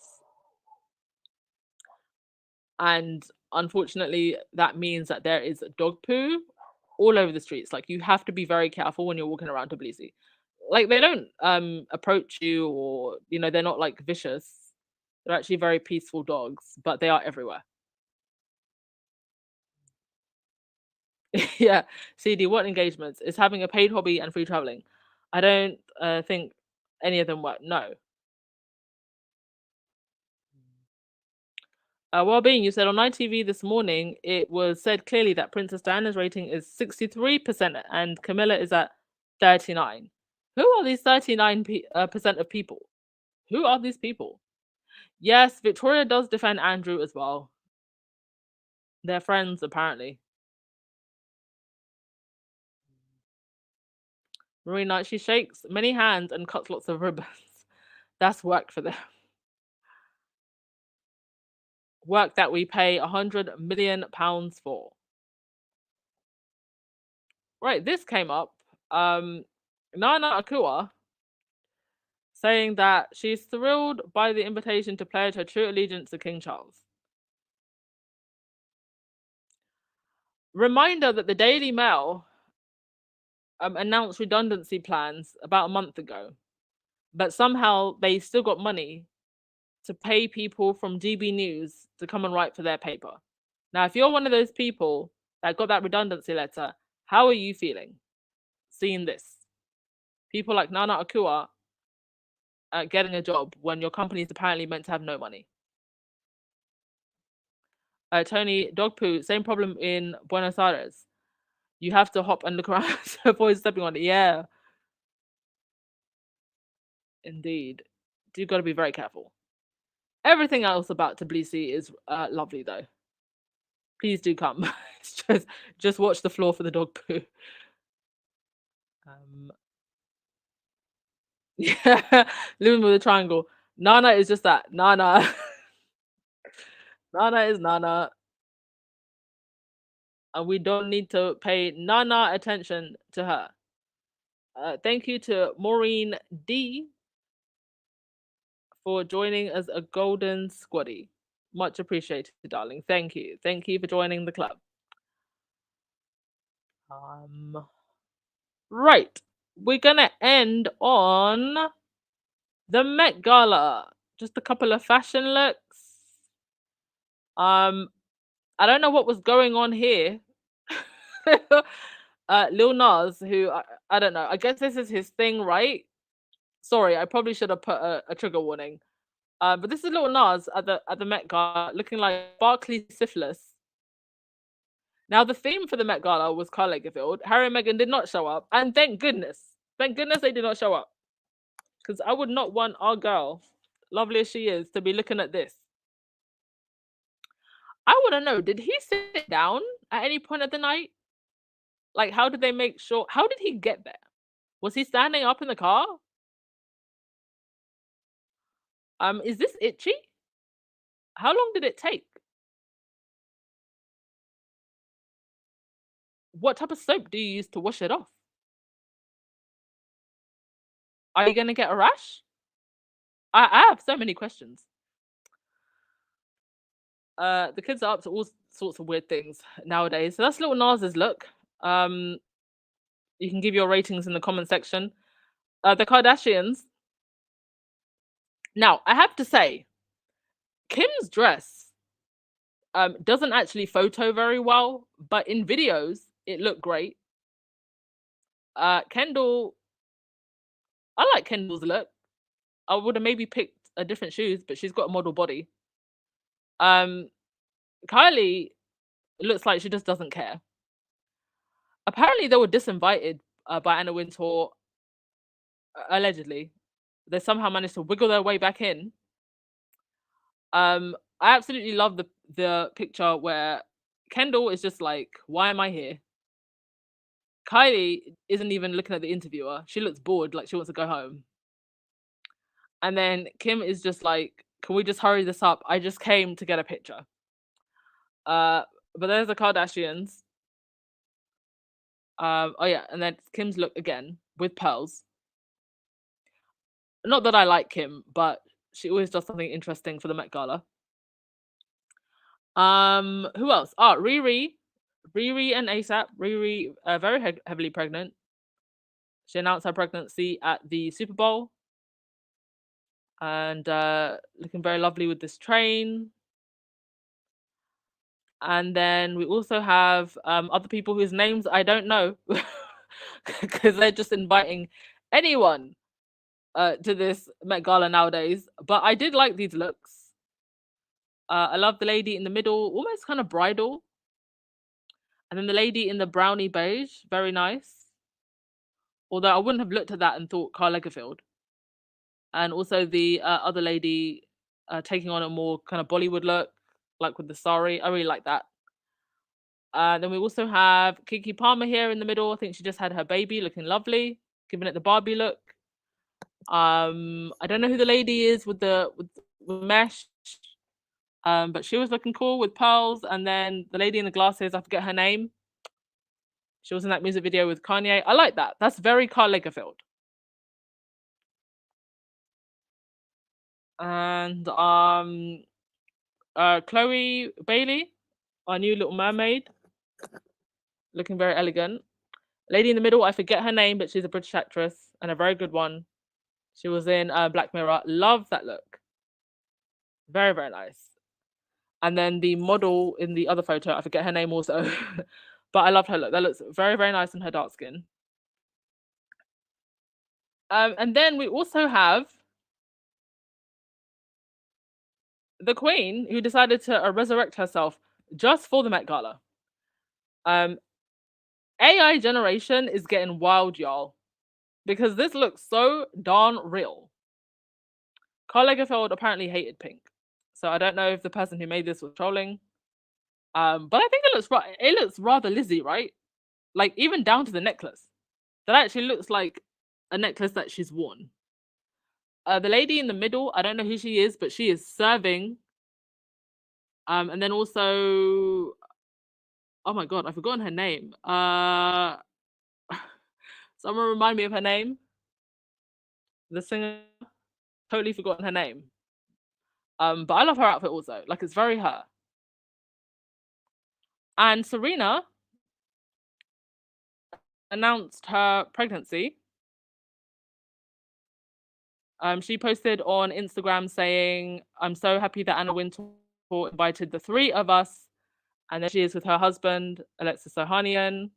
D: And unfortunately, that means that there is dog poo all over the streets. Like, you have to be very careful when you're walking around Tbilisi. Like, they don't approach you, or they're not like vicious. They're actually very peaceful dogs, but they are everywhere. Yeah. CD, what engagements? Is having a paid hobby and free traveling? I don't think any of them work. No. Well-being, you said on ITV this morning, it was said clearly that Princess Diana's rating is 63% and Camilla is at 39. Who are these 39% of people? Who are these people? Yes, Victoria does defend Andrew as well. They're friends, apparently. Marina, she shakes many hands and cuts lots of ribbons. That's work for them. Work that we pay £100 million for. Right, this came up. Nana Akua saying that she's thrilled by the invitation to pledge her true allegiance to King Charles. Reminder that the Daily Mail announced redundancy plans about a month ago, but somehow they still got money to pay people from GB News to come and write for their paper. Now, if you're one of those people that got that redundancy letter, how are you feeling seeing this? People like Nana Akua getting a job when your company is apparently meant to have no money. Tony, dog poo, same problem in Buenos Aires. You have to hop and look around to avoid stepping on it. Yeah, indeed. You got to be very careful. Everything else about Tbilisi is lovely, though. Please do come. just watch the floor for the dog poo. Yeah, living with a triangle. Nana is just that. Nana. Nana is Nana. And we don't need to pay Nana attention to her. Thank you to Maureen D for joining as a golden squaddy. Much appreciated, darling. Thank you. Thank you for joining the club. Right. We're gonna end on the Met Gala. Just a couple of fashion looks. I don't know what was going on here. Lil Nas, who I don't know. I guess this is his thing, right? Sorry, I probably should have put a trigger warning. But this is Lil Nas at the Met Gala, looking like Barclay Syphilis. Now, the theme for the Met Gala was Karl Lagerfeld. Harry and Meghan did not show up, and thank goodness they did not show up, because I would not want our girl, lovely as she is, to be looking at this. I want to know, did he sit down at any point of the night? Like, how did they make sure? How did he get there? Was he standing up in the car? Is this itchy? How long did it take? What type of soap do you use to wash it off? Are you gonna get a rash? I have so many questions. The kids are up to all sorts of weird things nowadays. So that's Little Nas's look. You can give your ratings in the comment section. The Kardashians. Now, I have to say, Kim's dress doesn't actually photo very well, but in videos it looked great. Kendall, I like Kendall's look. I would have maybe picked a different shoes, but she's got a model body. Kylie looks like she just doesn't care. Apparently, they were disinvited by Anna Wintour. Allegedly, they somehow managed to wiggle their way back in. I absolutely love the picture where Kendall is just like, "Why am I here?" Kylie isn't even looking at the interviewer. She looks bored, like she wants to go home. And then Kim is just like, "Can we just hurry this up? I just came to get a picture." But there's the Kardashians. Oh yeah, and then Kim's look again with pearls. Not that I like Kim, but she always does something interesting for the Met Gala. Who else? Riri and ASAP. Riri, very heavily pregnant. She announced her pregnancy at the Super Bowl, and looking very lovely with this train. And then we also have other people whose names I don't know, because they're just inviting anyone to this Met Gala nowadays. But I did like these looks. I love the lady in the middle, almost kind of bridal. And then the lady in the brownie beige, very nice. Although I wouldn't have looked at that and thought Karl Lagerfeld. And also the other lady taking on a more kind of Bollywood look, like with the sari. I really like that. Then we also have Kiki Palmer here in the middle. I think she just had her baby, looking lovely, giving it the Barbie look. I don't know who the lady is with the mesh, but she was looking cool with pearls. And then the lady in the glasses, I forget her name. She was in that music video with Kanye. I like that. That's very Karl Lagerfeld. And Chloe Bailey, our new Little Mermaid, looking very elegant. Lady in the middle, I forget her name, but she's a British actress and a very good one. She was in Black Mirror. Love that look. Very, very nice. And then the model in the other photo, I forget her name also, but I love her look. That looks very, very nice on her dark skin. And then we also have the Queen, who decided to resurrect herself just for the Met Gala. AI generation is getting wild, y'all, because this looks so darn real. Karl Lagerfeld apparently hated pink, so I don't know if the person who made this was trolling. But I think it looks rather Lizzie, right? Like even down to the necklace. That actually looks like a necklace that she's worn. The lady in the middle, I don't know who she is, but she is serving. And then also, oh my god, I've forgotten her name. Someone remind me of her name. The singer, totally forgotten her name. But I love her outfit also. Like it's very her. And Serena announced her pregnancy. She posted on Instagram saying, "I'm so happy that Anna Wintour invited the three of us." And then she is with her husband, Alexis Ohanian.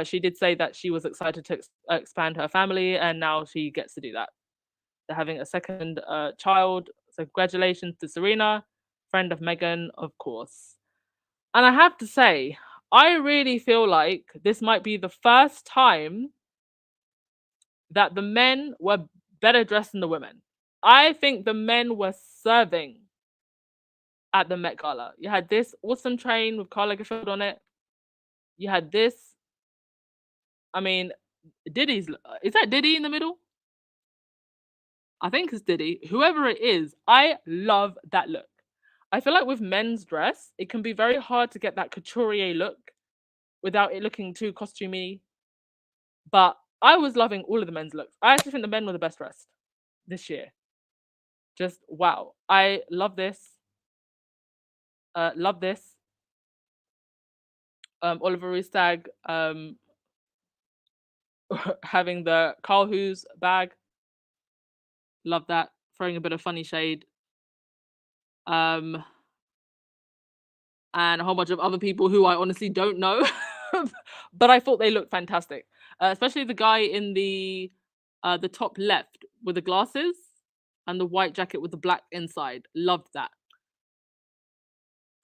D: She did say that she was excited to expand her family, and now she gets to do that. They're having a second child. So congratulations to Serena, friend of Meghan, of course. And I have to say, I really feel like this might be the first time that the men were better dressed than the women. I think the men were serving at the Met Gala. You had this awesome train with Karl Lagerfeld on it. You had this. I mean, Diddy's. Is that Diddy in the middle? I think it's Diddy. Whoever it is, I love that look. I feel like with men's dress, it can be very hard to get that couturier look without it looking too costumey. But I was loving all of the men's looks. I actually think the men were the best dressed this year. Just wow. I love this. Love this. Oliver Roostag having the Carl Hughes bag. Love that. Throwing a bit of funny shade. And a whole bunch of other people who I honestly don't know. But I thought they looked fantastic. Especially the guy in the top left with the glasses and the white jacket with the black inside. Loved that.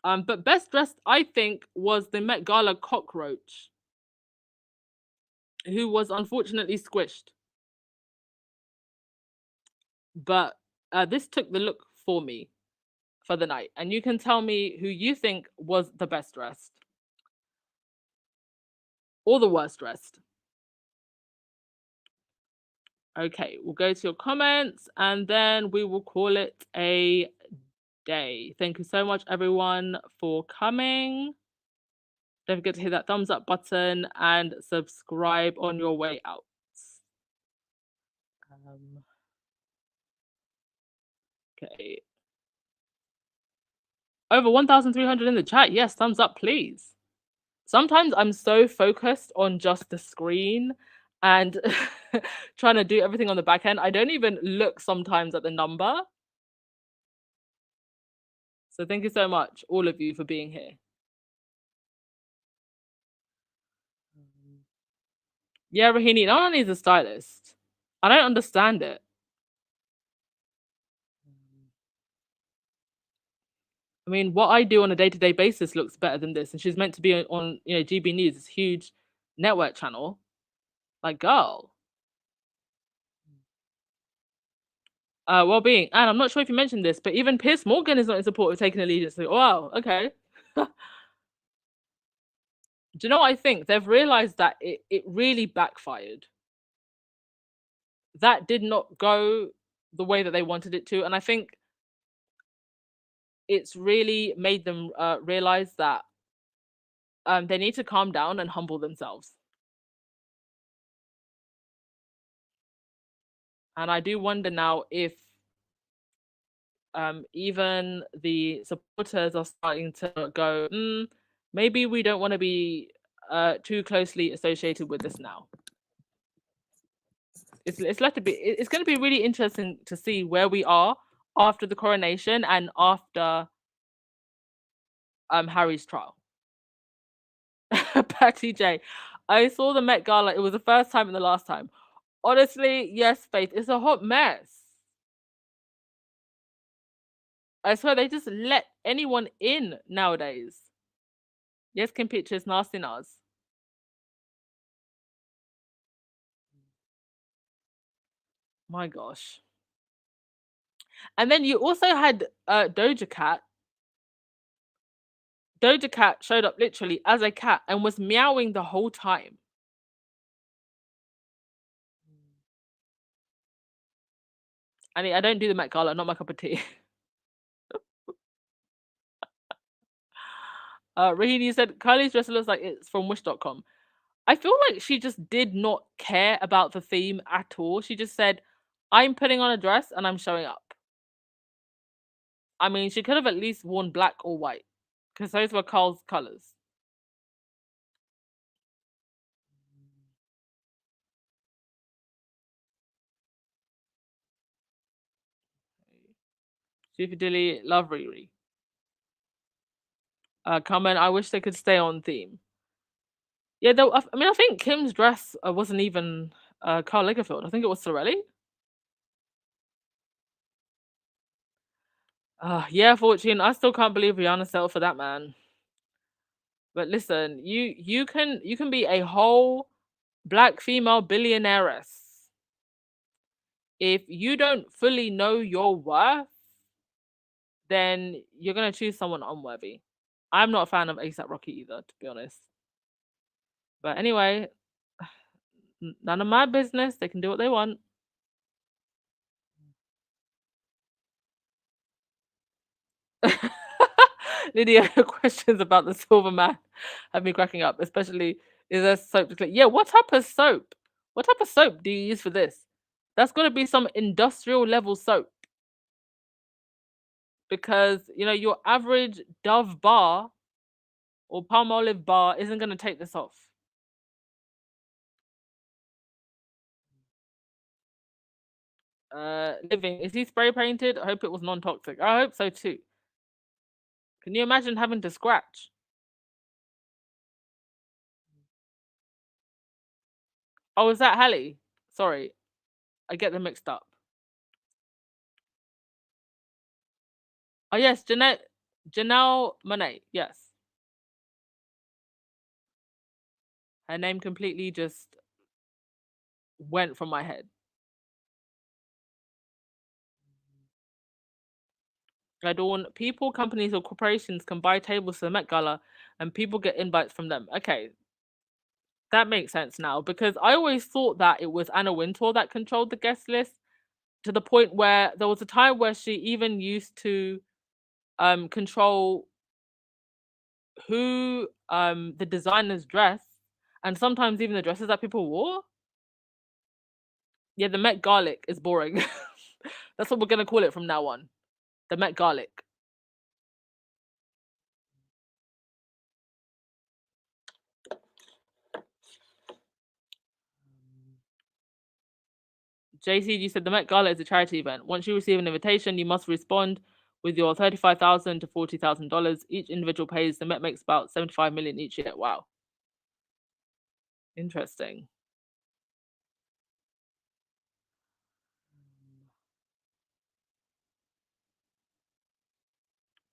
D: But best dressed, I think, was the Met Gala cockroach, who was unfortunately squished. But this took the look for me for the night. And you can tell me who you think was the best dressed or the worst dressed. Okay, we'll go to your comments and then we will call it a day. Thank you so much, everyone, for coming. Don't forget to hit that thumbs up button and subscribe on your way out. Okay. Over 1,300 in the chat. Yes, thumbs up, please. Sometimes I'm so focused on just the screen and trying to do everything on the back end. I don't even look sometimes at the number. So thank you so much, all of you, for being here. Yeah, Rahini, no one needs a stylist. I don't understand it. I mean, what I do on a day-to-day basis looks better than this, and she's meant to be on GB News, this huge network channel. Like, girl. Well-being, and I'm not sure if you mentioned this, but even Piers Morgan is not in support of taking allegiance. Like, wow, okay. Do you know what I think? They've realized that it really backfired. That did not go the way that they wanted it to, and I think it's really made them realize that they need to calm down and humble themselves. And I do wonder now if even the supporters are starting to go, maybe we don't want to be too closely associated with this now. It's like to be. It's going to be really interesting to see where we are after the coronation and after Harry's trial. Patty J, I saw the Met Gala. It was the first time and the last time. Honestly, yes, Faith. It's a hot mess. I swear they just let anyone in nowadays. Yes, Kim Pictures, nasty nas. My gosh. And then you also had Doja Cat. Doja Cat showed up literally as a cat and was meowing the whole time. I mean, I don't do the Met Gala, not my cup of tea. Rahini said Kylie's dress looks like it's from Wish.com. I feel like she just did not care about the theme at all. She just said, I'm putting on a dress and I'm showing up. I mean, she could have at least worn black or white because those were Carl's colors. Super Dilly, love Riri. Comment, I wish they could stay on theme. Yeah, though, I mean, I think Kim's dress wasn't even Karl Lagerfeld. I think it was Sorelli. Yeah, Fortune. I still can't believe Rihanna settled for that man. But listen, you can be a whole black female billionairess. If you don't fully know your worth, then you're gonna choose someone unworthy. I'm not a fan of ASAP Rocky either, to be honest. But anyway, none of my business. They can do what they want. Lydia, questions about the silver man have me cracking up, especially is there soap to clean? Yeah, what type of soap? What type of soap do you use for this? That's gonna be some industrial level soap. Because your average Dove bar or Palmolive bar isn't gonna take this off. Living, is he spray painted? I hope it was non-toxic. I hope so too. Can you imagine having to scratch? Oh, is that Hallie? Sorry, I get them mixed up. Oh yes, Janelle Monáe. Yes, her name completely just went from my head. Dawn, people, companies, or corporations can buy tables to the Met Gala, and people get invites from them. Okay, that makes sense now because I always thought that it was Anna Wintour that controlled the guest list to the point where there was a time where she even used to control who the designers dress and sometimes even the dresses that people wore. Yeah, the Met Garlic is boring. That's what we're gonna call it from now on. The Met Garlic. JC, you said the Met Gala is a charity event. Once you receive an invitation, you must respond with your $35,000 to $40,000. Each individual pays. The Met makes about 75 million each year. Wow, interesting.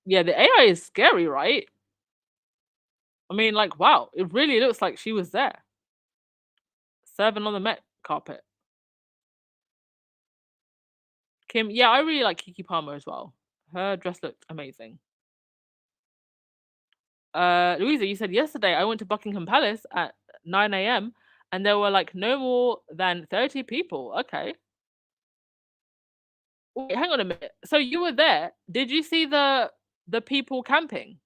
D: Yeah, the AI is scary, right? I mean, like, wow, it really looks like she was there, serving on the Met carpet. Kim, yeah, I really like Kiki Palmer as well. Her dress looked amazing. Louisa, you said yesterday I went to Buckingham Palace at 9 a.m. and there were like no more than 30 people. Okay. Wait, hang on a minute. So you were there. Did you see the people camping?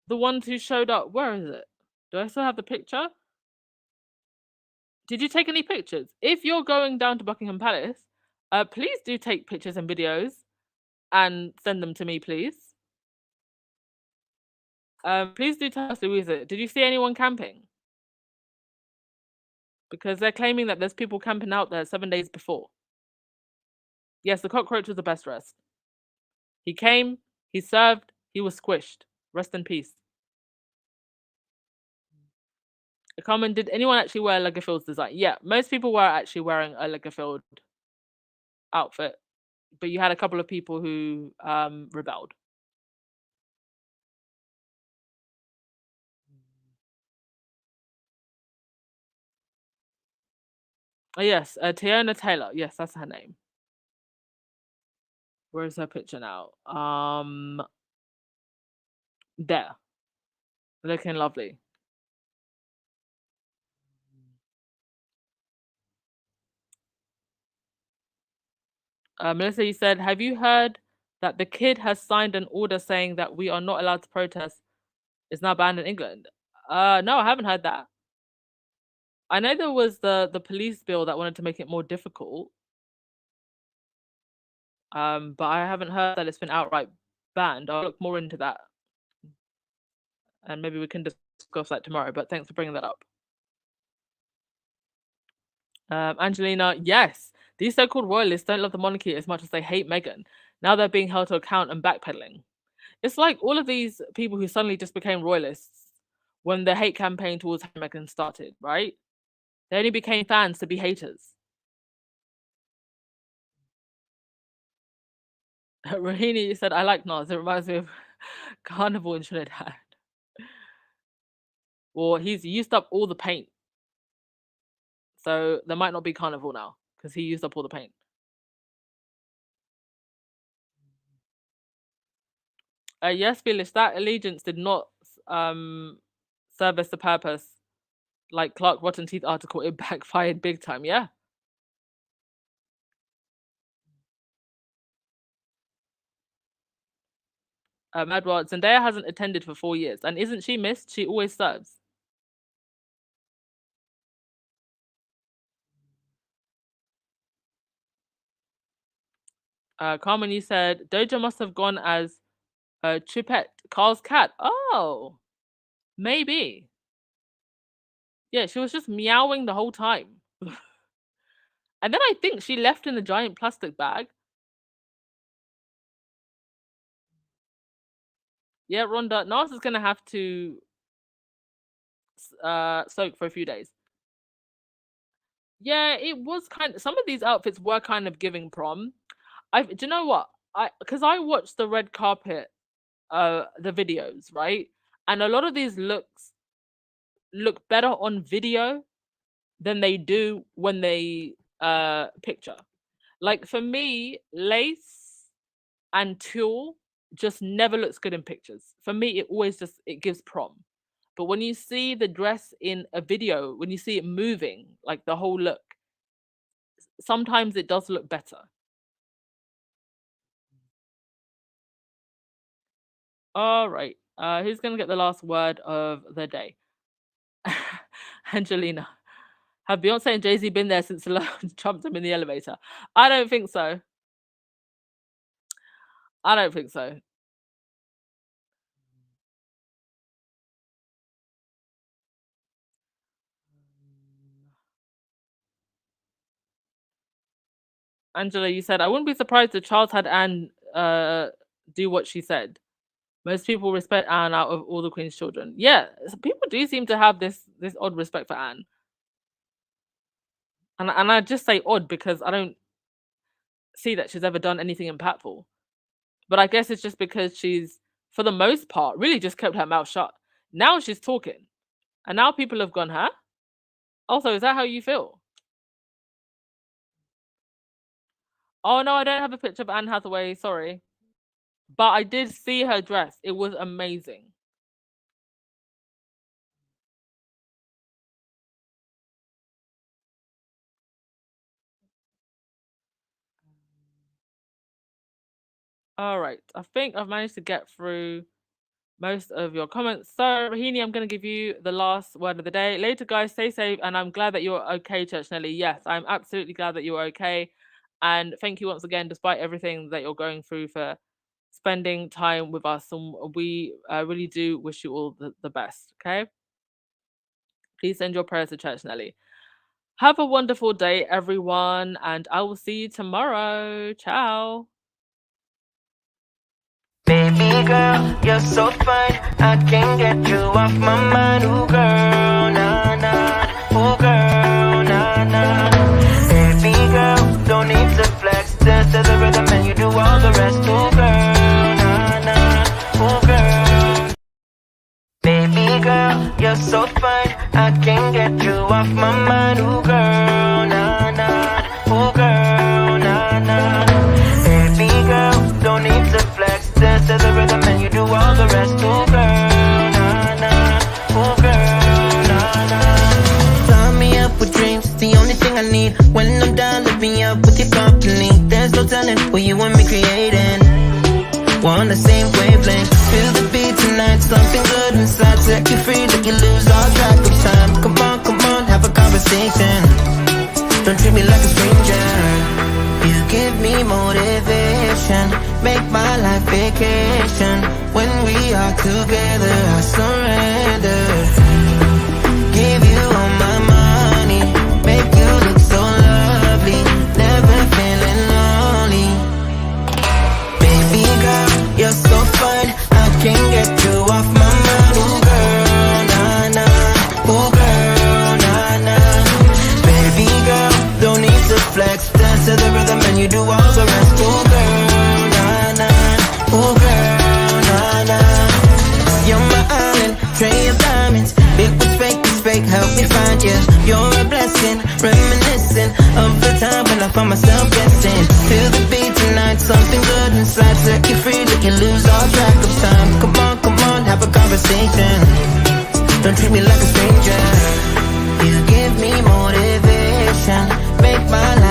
D: The ones who showed up. Where is it? Do I still have the picture? Did you take any pictures? If you're going down to Buckingham Palace, please do take pictures and videos and send them to me, please. Please do tell us, Louisa. Did you see anyone camping? Because they're claiming that there's people camping out there 7 days before. Yes, the cockroach was the best rest. He came, he served, he was squished. Rest in peace. Carmen, did anyone actually wear Lagerfeld's design? Yeah, most people were actually wearing a Lagerfeld outfit, but you had a couple of people who rebelled. Oh yes, Tiona Taylor. Yes, that's her name. Where's her picture now? There, looking lovely. Melissa, you said, have you heard that the kid has signed an order saying that we are not allowed to protest? It's now banned in England. No, I haven't heard that. I know there was the police bill that wanted to make it more difficult. But I haven't heard that it's been outright banned. I'll look more into that, and maybe we can discuss that tomorrow. But thanks for bringing that up. Angelina, yes, these so-called royalists don't love the monarchy as much as they hate Meghan. Now they're being held to account and backpedaling. It's like all of these people who suddenly just became royalists when the hate campaign towards Meghan started, right? They only became fans to be haters. Rohini said, I like Nas. It reminds me of Carnival in Trinidad. Well, he's used up all the paint. So there might not be Carnival now because he used up all the paint. Yes, Felix, that allegiance did not service the purpose. Like Clark Rotten Teeth article, it backfired big time. Yeah. Edward, Zendaya hasn't attended for 4 years, and isn't she missed? She always serves. Carmen, you said Doja must have gone as Chipette, Carl's cat. Oh, maybe. Yeah, she was just meowing the whole time. And then I think she left in the giant plastic bag. Yeah, Rhonda, Nas is gonna have to soak for a few days. Yeah, it was kind of, some of these outfits were kind of giving prom. Do you know what? Because I watched the red carpet the videos, right? And a lot of these looks look better on video than they do when they picture. Like for me, lace and tulle just never looks good in pictures. For me, it always just it gives prom. But when you see the dress in a video, when you see it moving, like the whole look, sometimes it does look better. All right. Who's gonna get the last word of the day? Angelina. Have Beyonce and Jay-Z been there since Trump them in the elevator? I don't think so. I don't think so. Angela, you said I wouldn't be surprised if Charles had Anne do what she said. Most people respect Anne out of all the Queen's children. Yeah, people do seem to have this odd respect for Anne. And I just say odd because I don't see that she's ever done anything impactful. But I guess it's just because she's, for the most part, really just kept her mouth shut. Now she's talking. And now people have gone, huh? Also, is that how you feel? Oh, no, I don't have a picture of Anne Hathaway. Sorry. But I did see her dress. It was amazing. All right. I think I've managed to get through most of your comments. So, Rahini, I'm going to give you the last word of the day. Later, guys, stay safe. And I'm glad that you're okay, Church Nelly. Yes, I'm absolutely glad that you're okay. And thank you once again, despite everything that you're going through, for spending time with us. And we really do wish you all the best. Okay. Please send your prayers to Church Nelly. Have a wonderful day, everyone. And I will see you tomorrow. Ciao.
A: Baby girl, you're so fine. I can't get you off my mind. Ooh, girl, nah, nah. Ooh, girl, nah, nah. Baby girl, don't need to flex. Dance to the rhythm and you do all the rest. Ooh, girl, nah, nah. Ooh, girl. Baby girl, you're so fine. I can't get you off my mind. Ooh, girl, nah, nah. Ooh, girl, nah, nah. Baby girl, don't need to flex. Dance to the rhythm and you do all the rest. Ooh, girl, nah, nah. Ooh, girl, nah, nah. Fly me up with dreams, the only thing I need. When I'm down, lift me up with your company. There's no telling what you want me creating. We're on the same wavelength. Feel the beat tonight, something good inside. Set you free, let you lose all track of time. Come on, have a conversation. Don't treat me like a stranger. You give me motivation, make my life vacation. When we are together, I surrender. Give you all my money, make you look so lovely. Never feeling lonely. Baby girl, you're so fine. I can't get you off my mind. Ooh, girl, nah, nah. Ooh, girl, nah, nah. Baby girl, don't need to flex. Dance to the rhythm and you do all the rest. Ooh, girl, nah, nah. Ooh, girl, nah, nah. You're my island, tray of diamonds. Big what's fake, help me find you. You're a blessing, reminiscing of the time when I found myself guessing. Feel the beat tonight, something good inside. Set you free, let you lose all track of time. Come on, have a conversation. Don't treat me like a stranger. You give me motivation, make my life